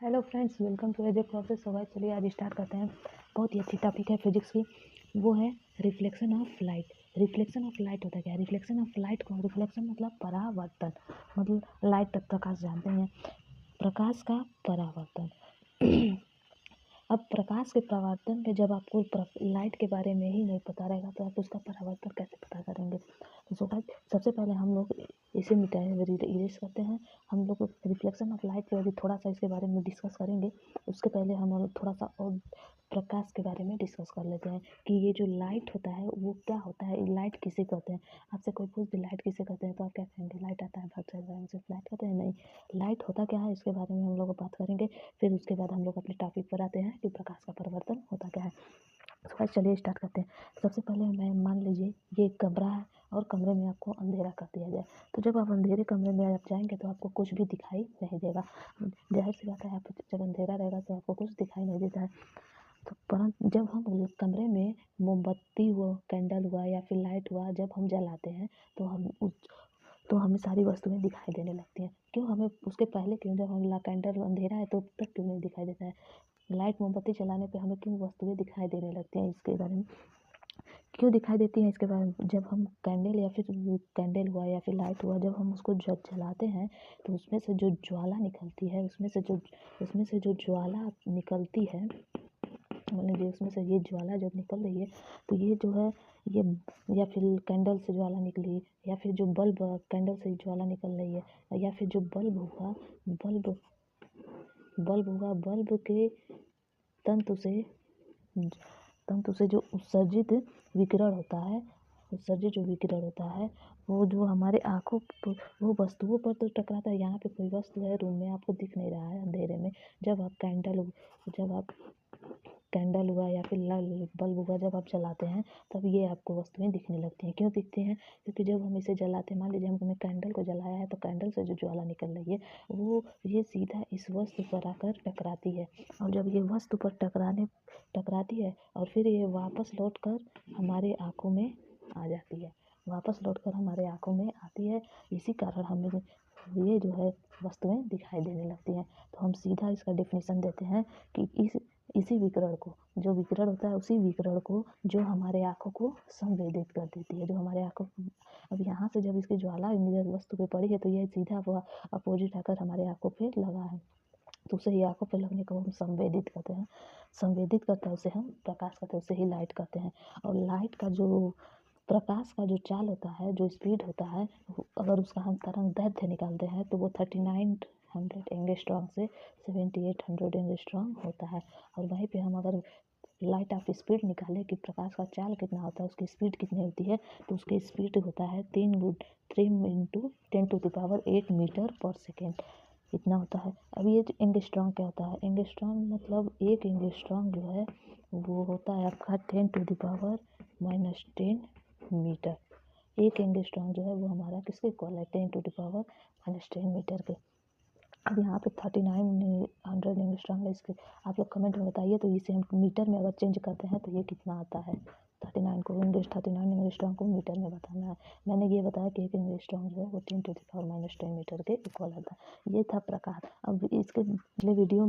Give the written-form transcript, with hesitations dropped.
Hello friends, welcome to AJ process. So guys, चलिए आज start करते हैं। बहुत ही अच्छी टॉपिक है फिजिक्स की, वो है reflection of light. Reflection of light होता क्या है? रिफ्लेक्शन ऑफ लाइट को, रिफ्लेक्शन मतलब परावर्तन, मतलब लाइट प्रकाश जानते हैं, प्रकाश का परावर्तन। अब प्रकाश के परावर्तन पे जब आपको लाइट के बारे में ही नहीं पता रहेगा तो आप उसका परावर्तन कैसे पता करेंगे? तो सबसे पहले हम लोग इसे इरेज करते हैं। हम लोग रिफ्लेक्शन ऑफ लाइट पे अभी थोड़ा सा इसके बारे में डिस्कस करेंगे। उसके पहले हम लोग थोड़ा सा और प्रकाश के बारे में डिस्कस कर लेते हैं कि ये जो लाइट होता है वो क्या होता है, लाइट किसे कहते हैं। आपसे कोई पूछ दे लाइट किसे कहते हैं तो आप क्या कहेंगे? लाइट आता है, भाग चल रहा है, सिर्फ लाइट कहते हैं? नहीं, लाइट होता क्या है इसके बारे में हम लोग बात करेंगे। फिर उसके बाद हम लोग अपने टॉपिक पर आते हैं कि प्रकाश का परिवर्तन होता क्या है। तो गाइस चलिए स्टार्ट करते हैं। सबसे पहले मैं मान लीजिए ये एक कमरा है और कमरे में आपको अंधेरा कर दिया जाए, तो जब आप अंधेरे कमरे में आप जाएंगे तो आपको कुछ भी दिखाई नहीं देगा। जाहिर सी बात है, आप जब अंधेरा रहेगा तो आपको कुछ दिखाई नहीं देता है। तो परंतु जब हम कमरे में मोमबत्ती हुआ, कैंडल हुआ या फिर लाइट हुआ, जब हम जलाते हैं तो हमें सारी वस्तुएं दिखाई देने लगती हैं। क्यों? हमें उसके पहले क्यों, जब हम कैंडल अंधेरा है तो तब क्यों नहीं दिखाई देता है? लाइट मोमबत्ती चलाने पे हमें क्यों वस्तुएं दिखाई देने लगती हैं? इसके बारे में क्यों दिखाई देती हैं इसके बारे में, जब हम कैंडल या फिर कैंडल हुआ या फिर लाइट हुआ, जब हम उसको जलाते हैं तो उसमें से जो ज्वाला निकलती है, उसमें से जो ज्वाला निकलती है, मान लीजिए उसमें से ये ज्वाला जब निकल रही है तो ये जो है ये, या फिर कैंडल से ज्वाला निकली, या फिर जो बल्ब कैंडल से ज्वाला निकल रही है, या फिर जो बल्ब के तंतु से जो उत्सर्जित विकिरण होता है, वो जो हमारे आँखों वो वस्तुओं पर तो टकराता है। यहाँ पे कोई वस्तु है रूम में, आपको दिख नहीं रहा है अंधेरे में। जब आप कैंडल हुआ या फिर बल्ब हुआ, जब आप जलाते हैं तब ये आपको वस्तुएं दिखने लगती हैं। क्यों दिखती हैं? क्योंकि जब हम इसे जलाते हैं, मान लीजिए हमने कैंडल को जलाया है तो कैंडल से जो ज्वाला निकल रही है वो ये सीधा इस वस्तु पर आकर टकराती है, और जब ये वस्तु पर टकराती है और फिर ये वापस लौट कर हमारे आँखों में आ जाती है, इसी कारण हमें ये जो है वस्तुएं दिखाई देने लगती हैं। तो हम सीधा इसका डेफिनेशन देते हैं कि इसी विकिरण को, जो विकिरण होता है उसी विकिरण को जो हमारे आँखों को संवेदित कर देती है, जो हमारे आँखों, अब यहाँ से जब इसकी ज्वाला वस्तु पे पड़ी है तो यह सीधा अपोजिट आकर हमारे आँखों पे लगा है, तो उसे ही आँखों पे लगने को हम संवेदित करते हैं। संवेदित करता है उसे हम प्रकाश कहते हैं, उसे ही लाइट कहते हैं। और लाइट का जो प्रकाश का जो चाल होता है, जो स्पीड होता है, अगर उसका हम तरंग दैर्ध्य निकालते हैं तो वो 3900 एंगस्ट्रॉम से 7800 एंगस्ट्रॉम होता है। और वहीं पे हम अगर लाइट ऑफ स्पीड निकालें कि प्रकाश का चाल कितना होता है, उसकी स्पीड कितनी होती है, तो उसकी स्पीड होता है 3 × 10⁸ मीटर पर सेकेंड, इतना होता है। अब ये एंगस्ट्रॉम क्या होता है? एंगस्ट्रॉम मतलब एक एंगस्ट्रॉम जो है वो होता है आपका 10⁻⁻10 मीटर। एक एंगस्ट्रॉम जो है वो हमारा किसके इक्वल है? 10⁻⁻10 मीटर के। अब यहाँ पे 3900 एंगस्ट्रॉम है। इसके आप लोग कमेंट में बताइए, तो इसे हम मीटर में अगर चेंज करते हैं तो ये कितना आता है? 39 एंगस्ट्रॉम को मीटर में बताना है। मैंने ये बताया कि एक एंगस्ट्रॉम जो है वो 10⁻⁻10 मीटर के इक्वल आता है। ये था प्रकाश। अब इसके पिछले वीडियो